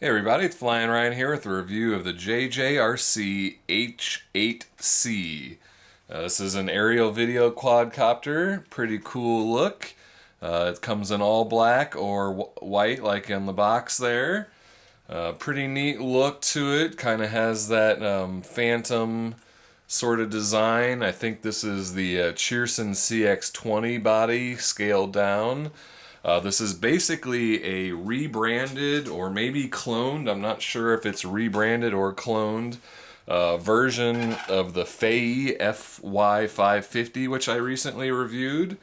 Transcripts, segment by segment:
Hey everybody, it's Flyin Ryan here with a review of the JJRC H8C. This is an aerial video quadcopter, pretty cool look. It comes in all black or white like in the box there. Pretty neat look to it, kind of has that phantom sort of design. I think this is the Cheerson CX20 body scaled down. This is basically a rebranded or maybe cloned, I'm not sure if it's rebranded or cloned, version of the Fayee FY550, which I recently reviewed.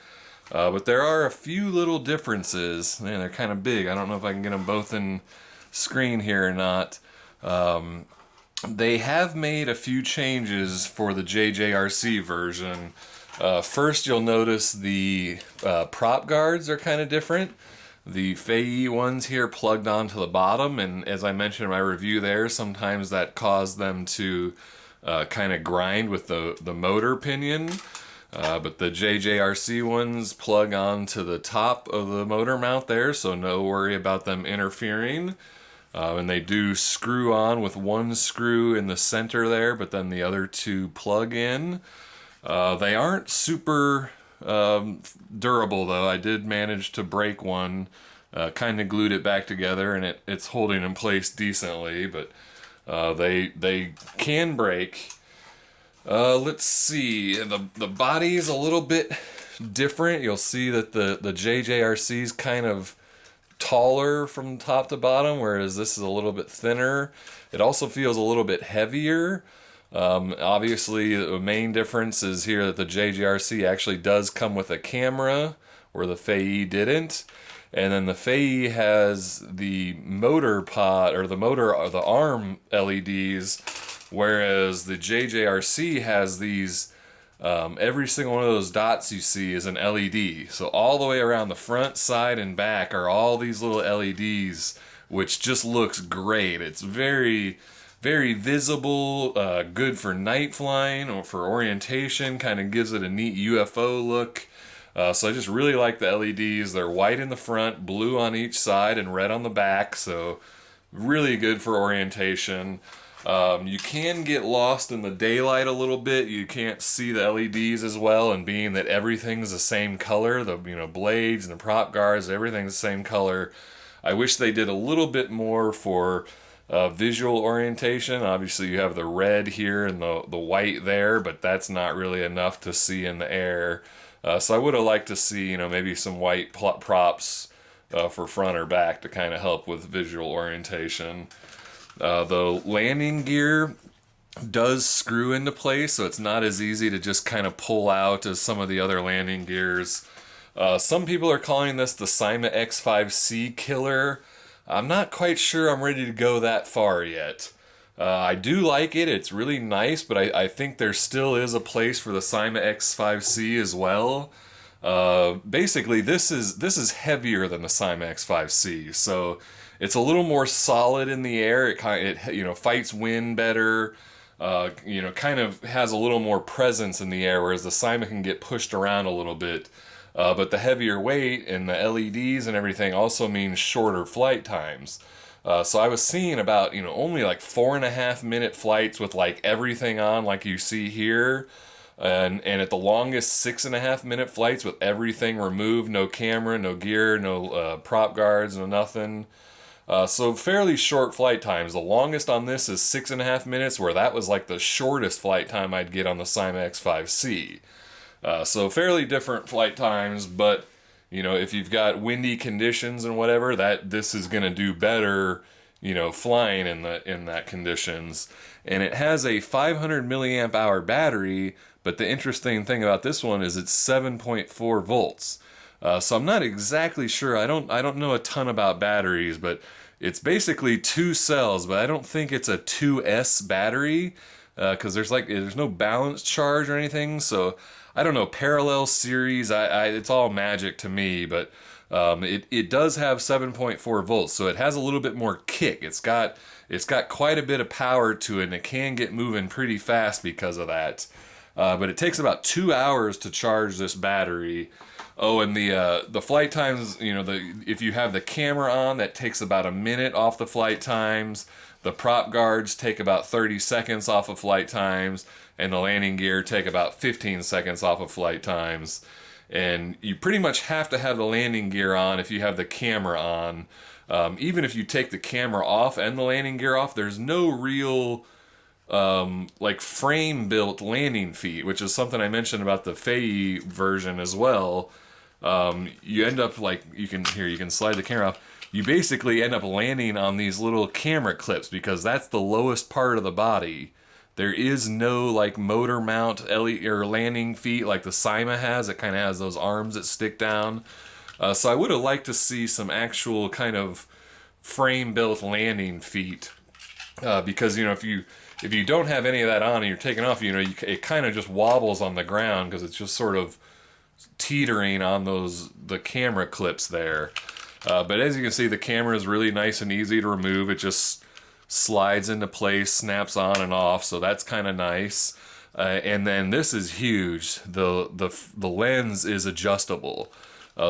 But there are a few little differences. Man, they're kind of big. I don't know if I can get them both in screen here or not. They have made a few changes for the JJRC version. First, you'll notice the prop guards are kind of different. The Fayee ones here plugged onto the bottom, and as I mentioned in my review there, sometimes that caused them to kind of grind with the motor pinion. But the JJRC ones plug onto the top of the motor mount there, so no worry about them interfering. And they do screw on with one screw in the center there, but then the other two plug in. They aren't super durable though. I did manage to break one, kind of glued it back together, and it's holding in place decently, but they can break. Let's see, the body is a little bit different. You'll see that the JJRC is kind of taller from top to bottom, whereas this is a little bit thinner. It also feels a little bit heavier. Obviously, the main difference is here that the JJRC actually does come with a camera, where the Fayee didn't. And then the Fayee has the motor pod, or the arm LEDs, whereas the JJRC has these, every single one of those dots you see is an LED. So all the way around the front, side, and back are all these little LEDs, which just looks great. It's very visible, good for night flying or for orientation, kind of gives it a neat UFO look. So I just really like the LEDs. They're white in the front, blue on each side, and red on the back, so really good for orientation. You can get lost in the daylight a little bit. You can't see the LEDs as well, and being that everything's the same color, the blades and the prop guards, everything's the same color. I wish they did a little bit more for visual orientation. Obviously you have the red here and the white there, but that's not really enough to see in the air. So I would have liked to see, maybe some white props for front or back to kind of help with visual orientation. The landing gear does screw into place, so it's not as easy to just kind of pull out as some of the other landing gears. Some people are calling this the Syma X5C killer. I'm not quite sure I'm ready to go that far yet. I do like it, it's really nice, but I think there still is a place for the Syma X5C as well. Basically, this is heavier than the Syma X5C, so it's a little more solid in the air. It fights wind better. Kind of has a little more presence in the air, whereas the Syma can get pushed around a little bit. But the heavier weight and the LEDs and everything also means shorter flight times. So I was seeing about, only like 4.5 minute flights with like everything on like you see here. And at the longest 6.5 minute flights with everything removed, no camera, no gear, no prop guards, no nothing. So fairly short flight times. The longest on this is 6.5 minutes, where that was like the shortest flight time I'd get on the Syma X5C. So fairly different flight times, but if you've got windy conditions and whatever, this is going to do better, flying in that conditions. And it has a 500 milliamp hour battery, but the interesting thing about this one is it's 7.4 volts. So I'm not exactly sure. I don't know a ton about batteries, but it's basically 2 cells, but I don't think it's a 2S battery, because there's no balance charge or anything. So I don't know, parallel series, it's all magic to me, but it does have 7.4 volts, so it has a little bit more kick. It's got quite a bit of power to it, and it can get moving pretty fast because of that. But it takes about 2 hours to charge this battery. Oh, and the flight times, you know, if you have the camera on, that takes about a minute off the flight times. The prop guards take about 30 seconds off of flight times, and the landing gear take about 15 seconds off of flight times. And you pretty much have to have the landing gear on if you have the camera on. Even if you take the camera off and the landing gear off, there's no real like frame built landing feet, which is something I mentioned about the Fayee version as well. You end up like, you can slide the camera off. You basically end up landing on these little camera clips because that's the lowest part of the body. There is no like motor mount or landing feet like the Syma has. It kind of has those arms that stick down. So I would have liked to see some actual kind of frame built landing feet, because, you know, if you don't have any of that on and you're taking off, you know, it kind of just wobbles on the ground because it's just sort of teetering on the camera clips there. But as you can see, the camera is really nice and easy to remove. It just slides into place, snaps on and off, so that's kind of nice. And then this is huge. The lens is adjustable.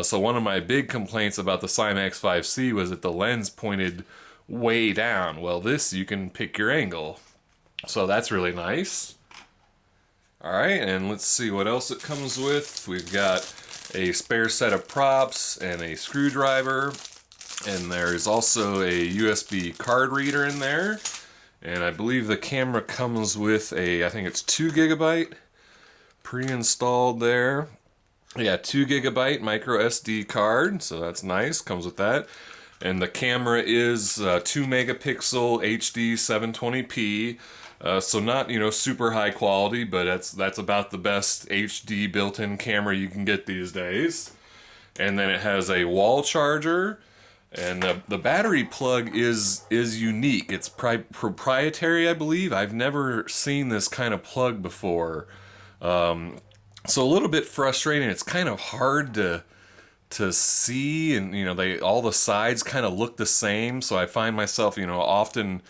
So one of my big complaints about the Syma X5C was that the lens pointed way down. Well, this, you can pick your angle. So that's really nice. Alright, and let's see what else it comes with. We've got a spare set of props and a screwdriver. And there's also a USB card reader in there. And I believe the camera comes with I think it's 2 GB pre-installed there. Yeah, 2 GB micro SD card, so that's nice, comes with that. And the camera is 2 megapixel HD 720p. So not, you know, super high quality, but that's about the best HD built-in camera you can get these days. And then it has a wall charger, and the battery plug is unique. It's proprietary, I believe. I've never seen this kind of plug before. So a little bit frustrating. It's kind of hard to see, and, you know, all the sides kind of look the same. So I find myself, you know, often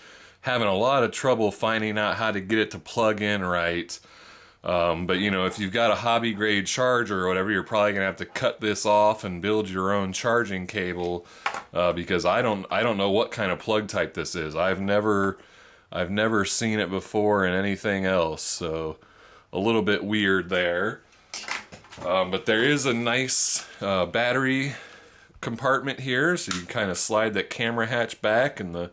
having a lot of trouble finding out how to get it to plug in right. But, you know, if you've got a hobby grade charger or whatever, you're probably gonna have to cut this off and build your own charging cable, because I don't know what kind of plug type this is. I've never seen it before in anything else, so a little bit weird there. But there is a nice battery compartment here, so you can kind of slide that camera hatch back, and the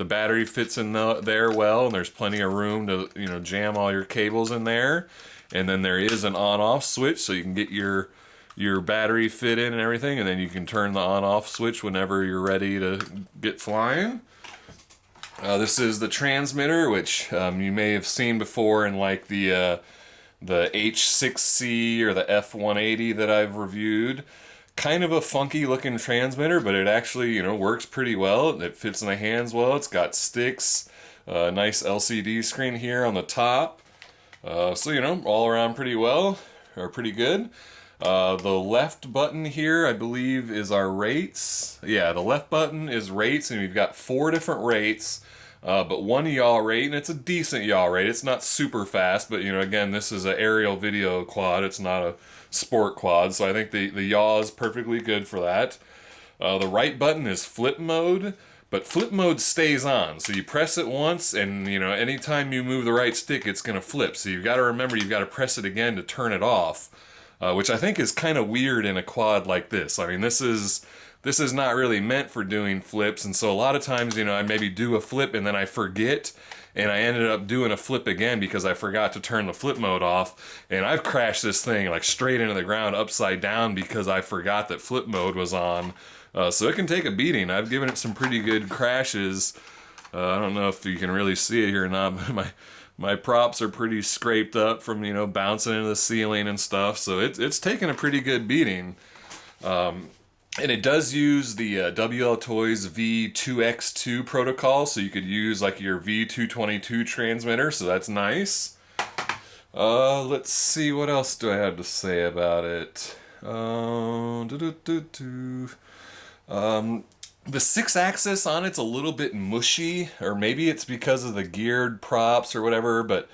battery fits in there well, and there's plenty of room to, you know, jam all your cables in there. And then there is an on-off switch, so you can get your battery fit in and everything, and then you can turn the on-off switch whenever you're ready to get flying. This is the transmitter, which you may have seen before in like the H6C or the F180 that I've reviewed. Kind of a funky looking transmitter, but it actually, you know, works pretty well. It fits in the hands well. It's got sticks, a nice LCD screen here on the top. So, you know, all around pretty well, or pretty good. The left button here, I believe, is our rates. Yeah, the left button is rates, and we've got 4 different rates. But one yaw rate, and it's a decent yaw rate. It's not super fast, but, you know, again, this is an aerial video quad. It's not a sport quad, so I think the yaw is perfectly good for that. The right button is flip mode, but flip mode stays on. So you press it once, and, you know, anytime you move the right stick, it's going to flip. So you've got to remember, you've got to press it again to turn it off, which I think is kind of weird in a quad like this. I mean, this is not really meant for doing flips, and so a lot of times, you know, I maybe do a flip and then I forget, and I ended up doing a flip again because I forgot to turn the flip mode off, and I've crashed this thing like straight into the ground upside down because I forgot that flip mode was on. So it can take a beating. I've given it some pretty good crashes. I don't know if you can really see it here or not, but my props are pretty scraped up from, you know, bouncing into the ceiling and stuff, so it's taken a pretty good beating. And it does use the WL Toys V2X2 protocol, so you could use like your V222 transmitter, so that's nice. Let's see, what else do I have to say about it? The 6-axis on it's a little bit mushy, or maybe it's because of the geared props or whatever, but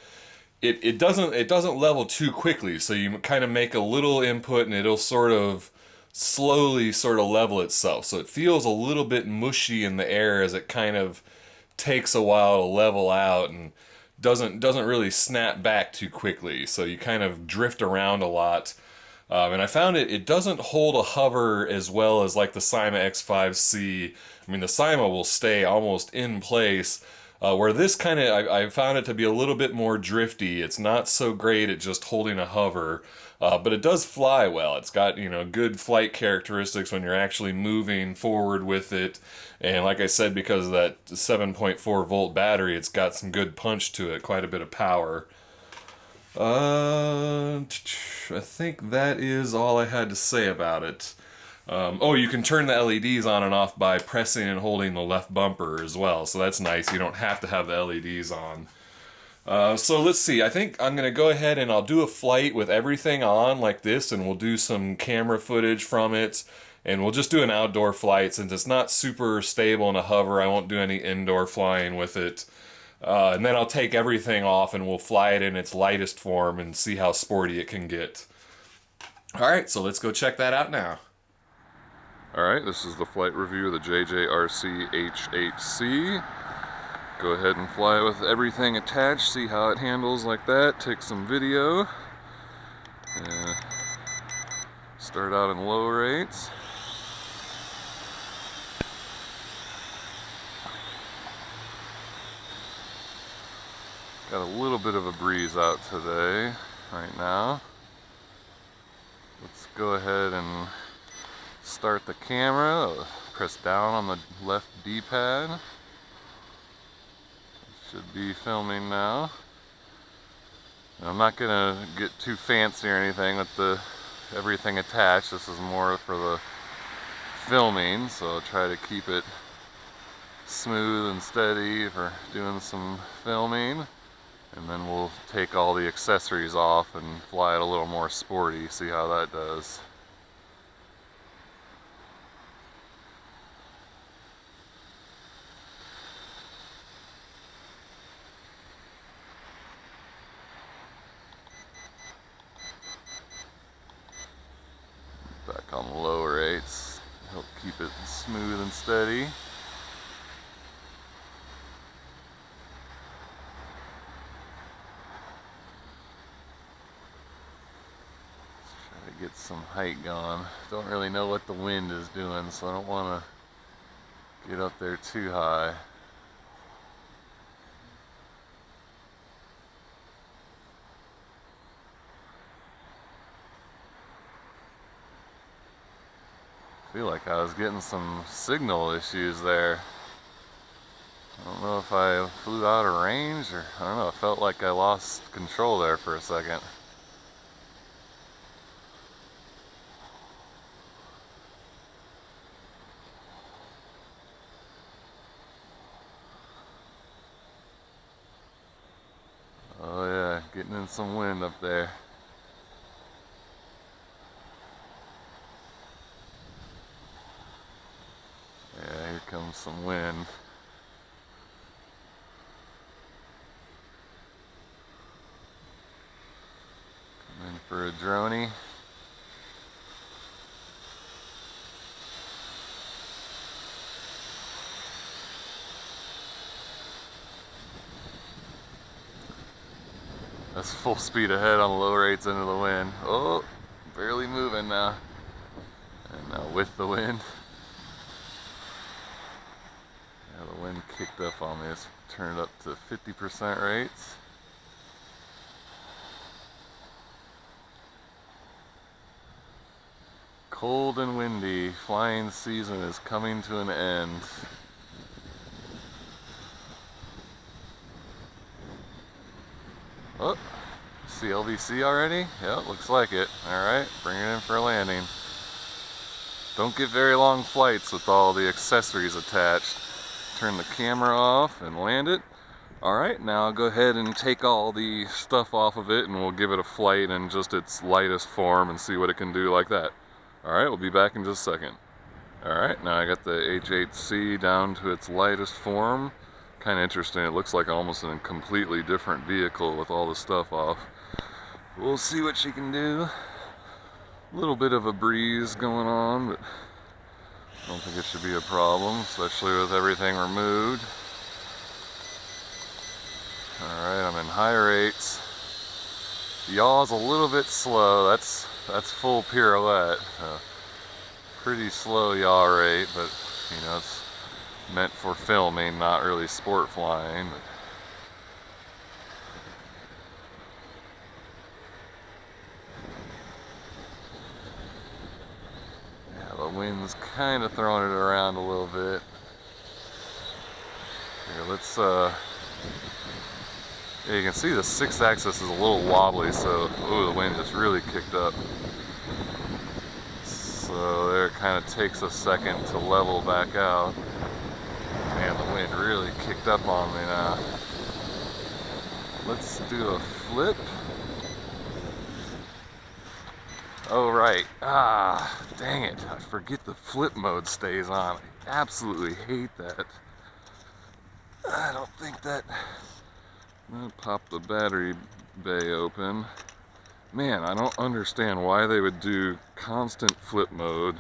it doesn't level too quickly, so you kind of make a little input and it'll sort of slowly sort of level itself. So it feels a little bit mushy in the air as it kind of takes a while to level out and doesn't really snap back too quickly. So you kind of drift around a lot. And I found it doesn't hold a hover as well as like the Syma X5C. I mean, the Syma will stay almost in place, where this kind of, I found it to be a little bit more drifty. It's not so great at just holding a hover, but it does fly well. It's got, you know, good flight characteristics when you're actually moving forward with it. And like I said, because of that 7.4 volt battery, it's got some good punch to it, quite a bit of power. I think that is all I had to say about it. Oh, you can turn the LEDs on and off by pressing and holding the left bumper as well, so that's nice. You don't have to have the LEDs on. So let's see, I think I'm going to go ahead and I'll do a flight with everything on like this, and we'll do some camera footage from it, and we'll just do an outdoor flight. Since it's not super stable in a hover, I won't do any indoor flying with it. And then I'll take everything off and we'll fly it in its lightest form and see how sporty it can get. Alright, so let's go check that out now. Alright, this is the flight review of the JJRC H8C. Go ahead and fly it with everything attached, see how it handles like that, take some video. Start out in low rates. Got a little bit of a breeze out today, right now. Let's go ahead and start the camera. Press down on the left D-pad. Should be filming now. And I'm not gonna get too fancy or anything with everything attached. This is more for the filming, so I'll try to keep it smooth and steady for doing some filming. And then we'll take all the accessories off and fly it a little more sporty, see how that does. Back on low rates, help keep it smooth and steady. Get some height going. Don't really know what the wind is doing, so I don't want to get up there too high. I feel like I was getting some signal issues there. I don't know if I flew out of range or I don't know, I felt like I lost control there for a second. Oh yeah, getting in some wind up there. Yeah, here comes some wind. Come in for a droney. That's full speed ahead on low rates into the wind. Oh, barely moving now. And now with the wind. Yeah, the wind kicked up on me. It's turned up to 50% rates. Cold and windy. Flying season is coming to an end. Oh, see LVC already? Yeah, looks like it. Alright, bring it in for a landing. Don't get very long flights with all the accessories attached. Turn the camera off and land it. Alright, now I'll go ahead and take all the stuff off of it and we'll give it a flight in just its lightest form and see what it can do like that. Alright, we'll be back in just a second. Alright, now I got the H8C down to its lightest form. Kind of interesting. It looks like almost a completely different vehicle with all the stuff off. We'll see what she can do. A little bit of a breeze going on, but I don't think it should be a problem, especially with everything removed. Alright, I'm in high rates. The yaw's a little bit slow. That's full pirouette. Pretty slow yaw rate, but you know, it's meant for filming, not really sport flying. But yeah, the wind's kind of throwing it around a little bit. Here, let's yeah, you can see the 6-axis is a little wobbly, so ooh, the wind just really kicked up. So there, it kind of takes a second to level back out. Man, the wind really kicked up on me now. Let's do a flip. Oh right, dang it, I forget the flip mode stays on. I absolutely hate that. I don't think that... I'm gonna pop the battery bay open. Man, I don't understand why they would do constant flip mode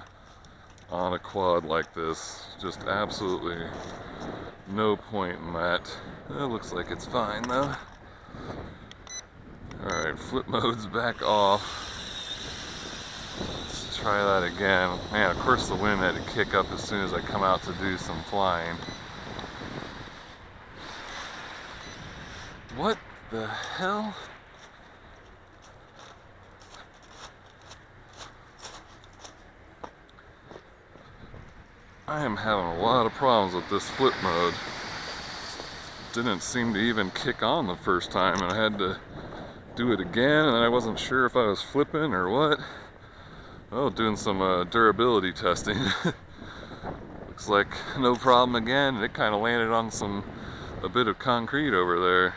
on a quad like this. Just absolutely no point in that. It looks like it's fine though. Alright, flip mode's back off. Let's try that again. Man, of course the wind had to kick up as soon as I come out to do some flying. What the hell? I am having a lot of problems with this flip mode. Didn't seem to even kick on the first time, and I had to do it again, and I wasn't sure if I was flipping or what. Oh, doing some durability testing. Looks like no problem again. It kind of landed on a bit of concrete over there.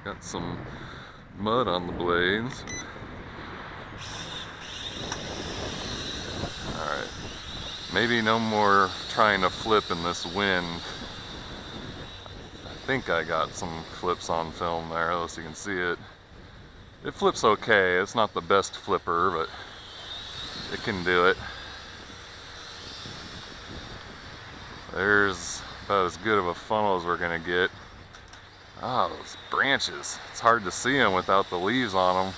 Got some mud on the blades. Alright. Maybe no more trying to flip in this wind. I think I got some flips on film there, so you can see it. It flips okay. It's not the best flipper, but it can do it. There's about as good of a funnel as we're gonna get. Ah, those branches. It's hard to see them without the leaves on them.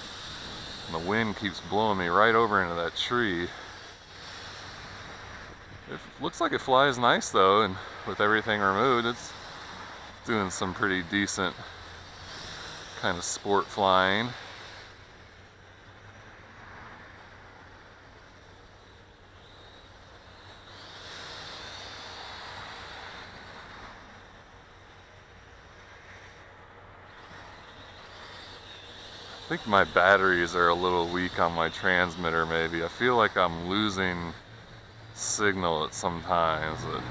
And the wind keeps blowing me right over into that tree. It looks like it flies nice though, and with everything removed, it's doing some pretty decent kind of sport flying. I think my batteries are a little weak on my transmitter maybe. I feel like I'm losing signal at some times. I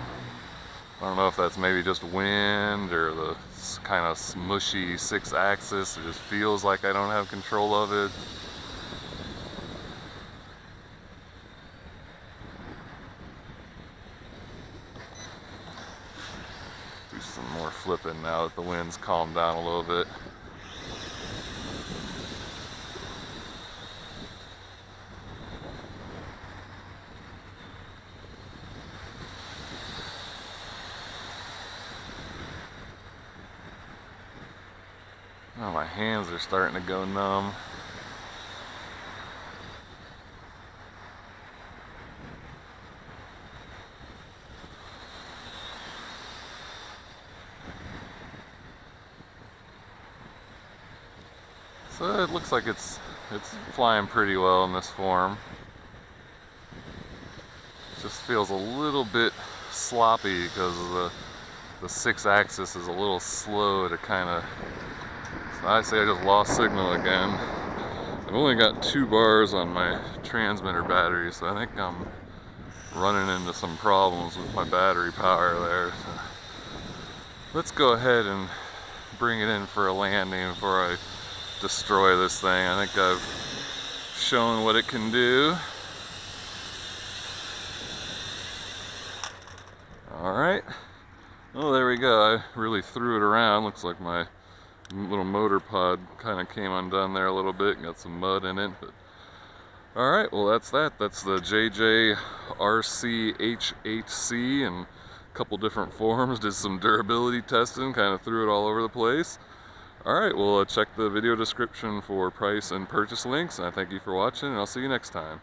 don't know if that's maybe just wind or the kind of smushy 6-axis. It just feels like I don't have control of it. Do some more flipping now that the wind's calmed down a little bit. Oh, my hands are starting to go numb. So it looks like it's flying pretty well in this form. It just feels a little bit sloppy because of the 6-axis is a little slow to kind of... I say I just lost signal again. I've only got 2 bars on my transmitter battery, so I think I'm running into some problems with my battery power there. So let's go ahead and bring it in for a landing before I destroy this thing. I think I've shown what it can do. Alright, Oh, there we go. I really threw it around. Looks like my little motor pod kind of came undone there a little bit and got some mud in it. But alright, well that's that. That's the JJRC H8C and a couple different forms. Did some durability testing, kind of threw it all over the place. Alright, well check the video description for price and purchase links. And I thank you for watching, and I'll see you next time.